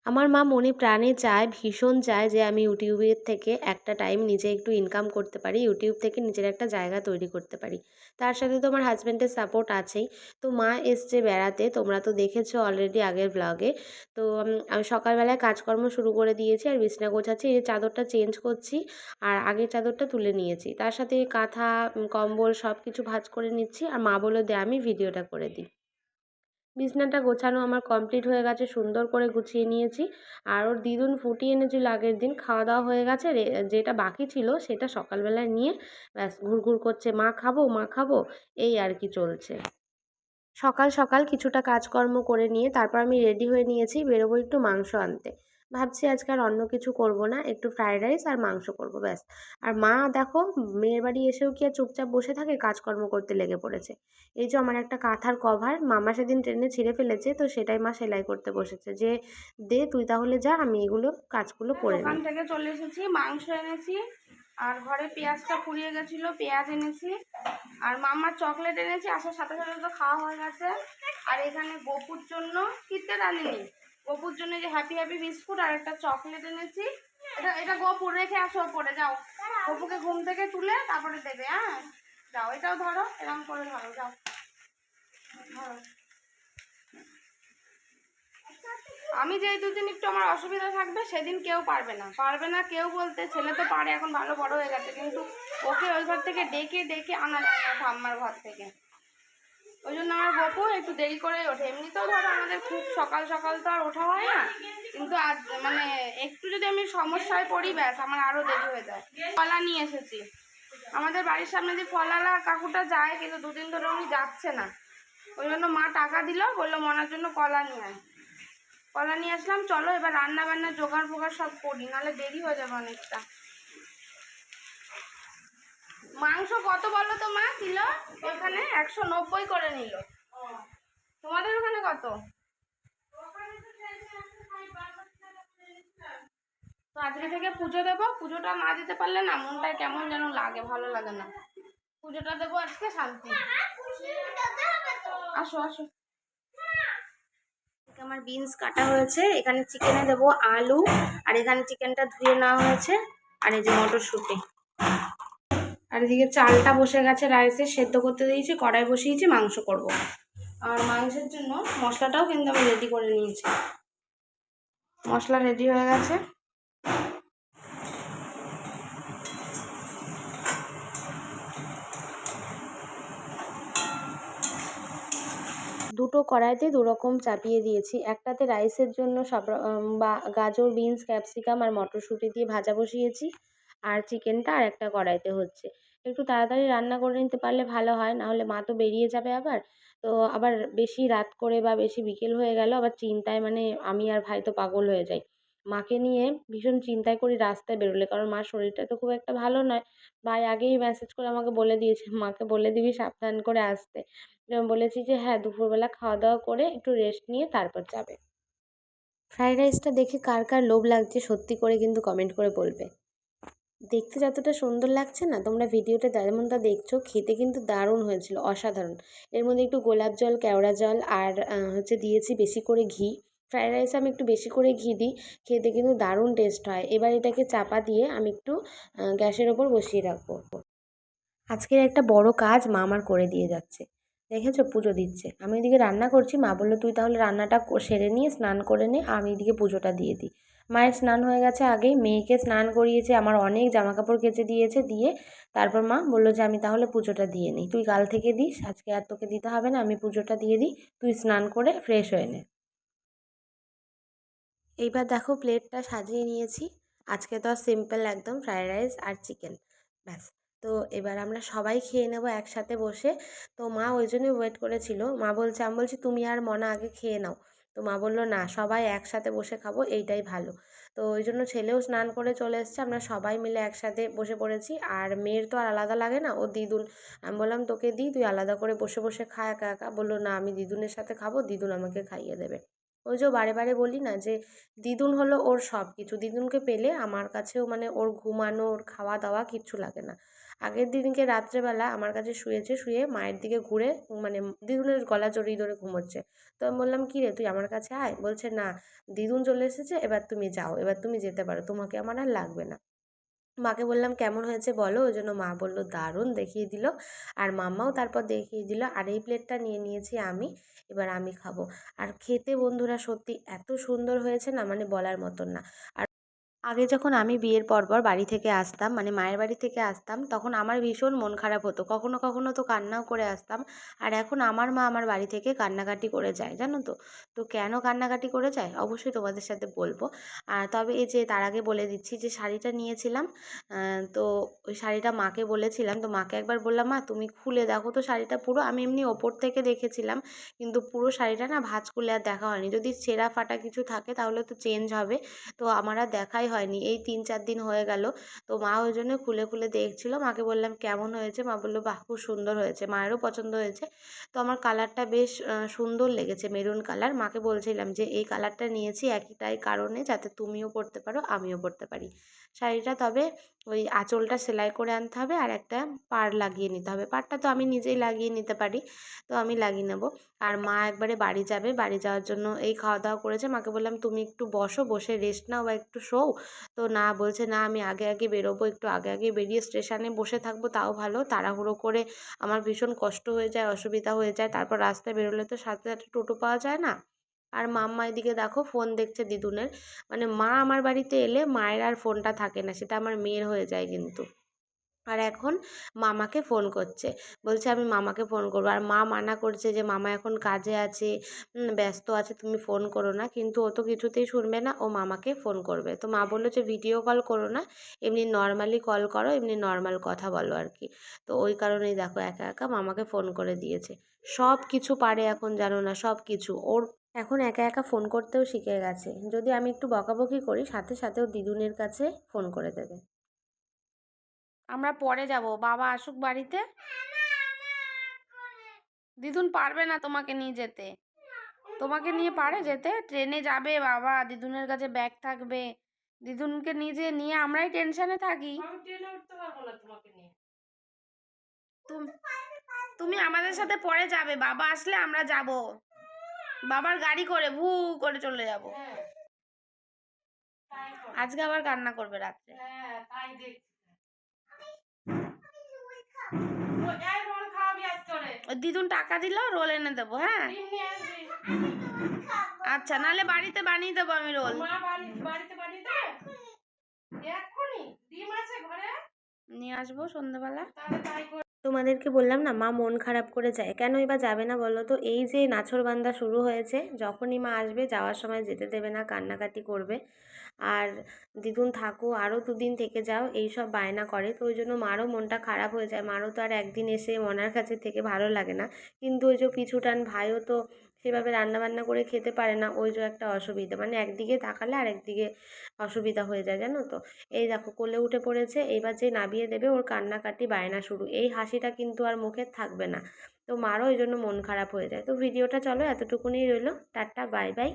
আমার মা মনে প্রাণে চায়, ভীষণ চায় যে আমি ইউটিউবের থেকে একটা টাইম নিজে একটু ইনকাম করতে পারি। ইউটিউব থেকে নিজের একটা জায়গা তৈরি করতে পারি। তার সাথে তো আমার হাসব্যান্ডের সাপোর্ট আছেই। তো মা এসছে বেড়াতে, তোমরা তো দেখেছো অলরেডি আগের ব্লগে। তো আমি সকালবেলায় কাজকর্ম শুরু করে দিয়েছি আর বিছানা গোছাচ্ছি। এই যে চাদরটা চেঞ্জ করছি আর আগের চাদরটা তুলে নিয়েছি। তার সাথে কাঁথা, কম্বল সবকিছু ভাঁজ করে নিচ্ছি আর মা বলল, "দে আমি ভিডিওটা করে দিই।" বিছানাটা গোছানো আমার কমপ্লিট হয়ে গেছে, সুন্দর করে গুছিয়ে নিয়েছি। আর ওর দিদুন ফুটি এনেছিল আগের দিন, খাওয়া দাওয়া হয়ে গেছে। যেটা বাকি ছিল সেটা সকালবেলায় নিয়ে ব্যাস ঘুরঘুর করছে, মা খাবো মা খাবো, এই আর কি চলছে। সকাল সকাল কিছুটা কাজকর্ম করে নিয়ে তারপর আমি রেডি হয়ে নিয়েছি, বেরোবো একটু মাংস আনতে। ভাবছি আজকে আর অন্য কিছু করব না, একটু ফ্রাইড রাইস আর মাংস করব ব্যাস। আর মা দেখো, মেয়ের বাড়ি এসেও কি আর চুপচাপ বসে থাকে, কাজকর্ম করতে লেগে পড়েছে। এই যে আমার একটা কাঁথার কভার মামা সেদিন ট্রেনে ছিঁড়ে ফেলেছে, তো সেটাই মা সেলাই করতে বসেছে যে, দে তুই তাহলে যা, আমি এগুলো কাজগুলো করে দোকান নিই। থেকে চলে এসেছি, মাংস এনেছি। আর ঘরে পেঁয়াজটা ফুরিয়ে গেছিলো, পেঁয়াজ এনেছি। আর মামার চকলেট এনেছি, আসার সাথে সাথে তো খাওয়া হয়ে গেছে। আর এখানে গপুর জন্য কিনতে আনিনি, গপুর জন্য যে হ্যাপি হ্যাপি বিস্কুট আর একটা চকলেট এনেছি। এটা এটা গপুর, রেখে আসো পরে যাও, গপুকে ঘুম থেকে তুলে তারপরে দেবে। হ্যাঁ যাও, এটাও ধরো, এরকম করে ধরো, যাও ধরো। আমি যেই দুদিন একটু আমার অসুবিধা থাকবে সেদিন কেউ পারবে না, পারবে না কেউ বলতে, ছেলে তো পারে, এখন ভালো বড় হয়ে গেছে, কিন্তু ওকে ওই ঘর থেকে ডেকে ডেকে আনা যায় না ঠাম্মার ঘর থেকে। ওই জন্য আমার গপু একটু দেরি করেই ওঠে। এমনিতেও ধরো আমাদের খুব সকাল সকাল তো আর ওঠা হয় না, কিন্তু আজ মানে একটু যদি আমি সমস্যায় পড়ি ব্যাস আমার আরও দেরি হয়ে যায়। কলা নিয়ে এসেছি, আমাদের বাড়ির সামনে যে ফলালা কাকুটা যায়, কিন্তু দুদিন ধরে উনি যাচ্ছে না। ওই জন্য মা টাকা দিল, বললো মনার জন্য কলা নিয়ে আয়। কলা নিয়ে আসলাম। চলো এবার রান্না বান্না জোগাড় ফোগাড় সব করি, নাহলে দেরি হয়ে যাবে অনেকটা। মাংস কত বলো তো মা কিলো? ওখানে 190 করে নিল। তোমাদের ওখানে কত? তো আজকে থেকে পুজো দেবো, পুজোটা না দিতে পারলে না মনটায় কেমন যেন লাগে, ভালো লাগে না। পুজোটা দেবো আজকে, শান্তি। আসো আসো। আমার বিনস কাটা হয়েছে, এখানে চিকেনে দেবো আলু, আর এখানে চিকেনটা ধুয়ে নেওয়া হয়েছে, আর এই যে মটরশুঁটি। আর এদিকে চালটা বসে গেছে, রাইসে সেদ্ধ করতে দিয়েছি, কড়াই বসিয়েছি, মাংস করব। আর মাংসের জন্য মশলাটাও কিন্তু আমি রেডি করে নিয়েছি, মশলা রেডি হয়ে গেছে। দুটো কড়াইতে দুরকম চাপিয়ে দিয়েছি। একটাতে রাইসের জন্য সব বা গাজর, বিনস, ক্যাপসিকাম আর মটরশুঁটি দিয়ে ভাজা বসিয়েছি। আর চিকেনটা আরেকটা কড়াইতে হচ্ছে। একটু তাড়াতাড়ি রান্না করে নিতে পারলে ভালো হয়, নাহলে মা তো বেরিয়ে যাবে আবার। তো আবার বেশি রাত করে বা বেশি বিকেল হয়ে গেল আবার চিন্তায়, মানে আমি আর ভাই তো পাগল হয়ে যাই। মাকে নিয়ে ভীষণ চিন্তায় করি রাস্তায় বেরোলে, কারণ মার শরীরটা তো খুব একটা ভালো নয়। ভাই আগেই মেসেজ করে আমাকে বলে দিয়েছে, মাকে বলে দিবি সাবধান করে আসতে। বলেছি যে হ্যাঁ, দুপুরবেলা খাওয়া দাওয়া করে একটু রেস্ট নিয়ে তারপর যাবে। ফ্রাইড রাইসটা দেখে কার কার লোভ লাগছে সত্যি করে কিন্তু কমেন্ট করে বলবে। দেখতে যতটা সুন্দর লাগছে না, তোমরা ভিডিওতে যেমনটা দেখছো, খেতে কিন্তু দারুণ হয়েছিল, অসাধারণ। এর মধ্যে একটু গোলাপ জল, কেওড়া জল আর হচ্ছে দিয়েছি বেশি করে ঘি। ফ্রাইড রাইসে আমি একটু বেশি করে ঘি দিই, খেতে কিন্তু দারুণ টেস্ট হয়। এবার এটাকে চাপা দিয়ে আমি একটু গ্যাসের ওপর বসিয়ে রাখবো। আজকের একটা বড় কাজ মা আমার করে দিয়ে যাচ্ছে। দেখেছো, পুজো দিচ্ছে, আমি এদিকে রান্না করছি, মা বললো তুই তাহলে রান্নাটা সেরে নিয়ে স্নান করে নে, আমি এদিকে পুজোটা দিয়ে দিই। মায়ের স্নান হয়ে গেছে আগেই, মেয়েকে স্নান করিয়েছে, আমার অনেক জামা কাপড় কেচে দিয়েছে, দিয়ে তারপর মা বললো যে আমি তাহলে পুজোটা দিয়ে নিই, তুই কাল থেকে দিস, আজকে আর তোকে দিতে হবে না, আমি পুজোটা দিয়ে দিই, তুই স্নান করে ফ্রেশ হয়ে নে। এইবার দেখো প্লেটটা সাজিয়ে নিয়েছি। আজকে তো সিম্পল একদম ফ্রায়েড রাইস আর চিকেন, ব্যাস। তো এবার আমরা সবাই খেয়ে নেবো একসাথে বসে। তো মা ওই জন্যই ওয়েট করেছিল, মা বলছে, আমি বলছি তুমি আর মনা আগে খেয়ে নাও। তো মা বললো না, সবাই একসাথে বসে খাবো, এইটাই ভালো। তো ওই জন্য ছেলেও স্নান করে চলে এসছে, আমরা সবাই মিলে একসাথে বসে পড়েছি। আর মেয়ের তো আর আলাদা লাগে না, ও দিদুন, আমি বললাম তোকে দিই, তুই আলাদা করে বসে বসে খা একা একা। বললো না, আমি দিদুনের সাথে খাবো, দিদুন আমাকে খাইয়ে দেবে। ওই যে বারে বারে বলি না যে দিদুন হলো ওর সব কিছু, দিদুনকে পেলে আমার কাছেও মানে ওর ঘুমানো, ওর খাওয়া দাওয়া কিচ্ছু লাগে না। আগের দিনকে রাত্রেবেলা আমার কাছে শুয়েছে, শুয়ে মায়ের দিকে ঘুরে মানে দিদুনের গলা জড়িয়ে ধরে ঘুমোচ্ছে। তো আমি বললাম, কী রে তুই আমার কাছে আয়। বলছে, না দিদুন চলে এসেছে, এবার তুমি যাও, এবার তুমি যেতে পারো, তোমাকে আমার আর লাগবে না। মাকে বললাম, কেমন হয়েছে বলো। ওই জন্য মা বলল দারুণ, দেখিয়ে দিল। আর মাম্মাও তারপর দেখিয়ে দিল। আর এই প্লেটটা নিয়ে নিয়েছি আমি, এবার আমি খাবো। আর খেতে বন্ধুরা সত্যি এত সুন্দর হয়েছে না, মানে বলার মতন না। আর আগে যখন আমি বিয়ের পরপর বাড়ি থেকে আসতাম, মানে মায়ের বাড়ি থেকে আসতাম, তখন আমার ভীষণ মন খারাপ হতো, কখনো কখনো তো কান্নাও করে আসতাম। আর এখন আমার মা আমার বাড়ি থেকে কান্নাকাটি করে যায়, জানো তো। তো কেন কান্নাকাটি করে যায় অবশ্যই তোমাদের সাথে বলবো। আর তবে এই যে তার আগে বলে দিচ্ছি যে শাড়িটা নিয়েছিলাম, তো ওই শাড়িটা মাকে বলেছিলাম, তো মাকে একবার বললাম, মা তুমি খুলে দেখো তো শাড়িটা পুরো। আমি এমনি ওপর থেকে দেখেছিলাম, কিন্তু পুরো শাড়িটা না ভাঁজ খুলে আর দেখা হয়নি। যদি ছেঁড়া ফাটা কিছু থাকে তাহলে তো চেঞ্জ হবে, তো আমার আর দেখাই হয়নি। এই ৩-৪ দিন হয়ে গেল। তো মা ওই জন্য খুলে খুলে দেখছিল। মাকে বললাম, কেমন হয়েছে? মা বলল, বাহ খুব সুন্দর হয়েছে। মায়েরও পছন্দ হয়েছে। তো আমার কালারটা বেশ সুন্দর লেগেছে, মেরুন কালার। মাকে বলছিলাম যে এই কালারটা নিয়েছি একটাই কারণে, যাতে তুমিও পরতে পারো আমিও পরতে পারি শাড়িটা। তবে ওই আঁচলটা সেলাই করে আনতে হবে, আর একটা পাড় লাগিয়ে নিতে হবে। পাড়টা তো আমি নিজেই লাগিয়ে নিতে পারি, তো আমি লাগিয়ে নেব। আর মা একবারে বাড়ি যাবে, বাড়ি যাওয়ার জন্য এই খাওয়া দাওয়া করেছে। মাকে বললাম, তুমি একটু বসো, বসে রেস্ট নাও বা একটু শোও। তো না, বলছে না আমি আগে আগে বেরোবো, একটু আগে আগে বেরিয়ে স্টেশনে বসে থাকবো তাও ভালো, তাড়াহুড়ো করে আমার ভীষণ কষ্ট হয়ে যায়, অসুবিধা হয়ে যায়। তারপর রাস্তায় বেরোলে তো সাথে সাথে টোটো পাওয়া যায় না। আর মাম্মা এদিকে দেখো ফোন দেখছে দিদুনের। মানে মা আমার বাড়িতে এলে মায়ের আর ফোনটা থাকে না, সেটা আমার মেয়ের হয়ে যায় কিন্তু। আর এখন মামাকে ফোন করছে, বলছে আমি মামাকে ফোন করবো। আর মা মানা করছে যে মামা এখন কাজে আছে, ব্যস্ত আছে, তুমি ফোন করো না। কিন্তু ও তো কিছুতেই শুনবে না, ও মামাকে ফোন করবে। তো মা বললো যে ভিডিও কল করো না, এমনি নর্মালি কল করো, এমনি নর্মাল কথা বলো আর কি। তো ওই কারণেই দেখো একা একা মামাকে ফোন করে দিয়েছে। সব কিছু পারে এখন, জানো না, সব কিছু ওর এখন একা একা ফোন করতেও শিখে গেছে। যদি আমি একটু বকাবকি করি, সাথে সাথেও দিদুনের কাছে ফোন করে দেবে। আমরা পরে যাব, বাবা আসুক বাড়িতে। দিদুন পারবে না তোমাকে নিয়ে যেতে। তোমাকে নিয়ে পারে যেতে? ট্রেনে যাবে বাবা, দিদুনের কাছে ব্যাগ থাকবে, দিদুনকে নিজে নিয়ে আমরাই টেনশনে থাকি। আমি ট্রেনে উঠতে পারবো না তোমাকে নিয়ে। তুমি আমাদের সাথে পরে যাবে, বাবা আসলে আমরা যাব, বাবার গাড়ি করে ভু করে চলে যাব। হ্যাঁ, তাই করো। আজকে আবার কান্না করবে রাত্রে। হ্যাঁ, তাই দেখছি। এই রোল খাওয়াবি আজ করে। ওই দিদুন টাকা দিল, রোল এনে দেবো। হ্যাঁ ডিম নিয়ে আসবি। আচ্ছা, নাহলে বাড়িতে বানিয়ে দেবো আমি রোল। মা বাড়িতে বানিয়ে দেবে? এক্ষুনি ডিম আছে ঘরে? নিয়ে আসবো সন্ধ্যাবেলা। তাহলে তাই কর। তোমাদেরকে বললাম না মা মন খারাপ করে যায়, কেনই বা যাবে না বলো তো। এই যে নাছোড়বান্দা শুরু হয়েছে, যখনই মা আসবে যাওয়ার সময় যেতে দেবে না, কান্নাকাটি করবে। আর দিদুন থাকো, আরও 2 দিন থেকে যাও, এই সব বায়না করে। তো ওই জন্য মারও মনটা খারাপ হয়ে যায়। মারও তো আর একদিন এসে মনার কাছে থেকে ভালো লাগে না। কিন্তু ওই যে পিছুটান ভাইও তো সেভাবে রান্নাবান্না করে খেতে পারে না, ওই যে একটা অসুবিধা, মানে একদিকে তাকালে আর একদিকে অসুবিধা হয়ে যায়, জানো তো। এই দেখো কোলে উঠে পড়েছে, এবার যে নামিয়ে দেবে ওর কান্নাকাটি বায়না শুরু। এই হাসিটা কিন্তু আর মুখে থাকবে না। তো মারও ওই জন্য মন খারাপ হয়ে যায়। তো ভিডিওটা চলো এতটুকুনি রইলো, টাটা বাই বাই।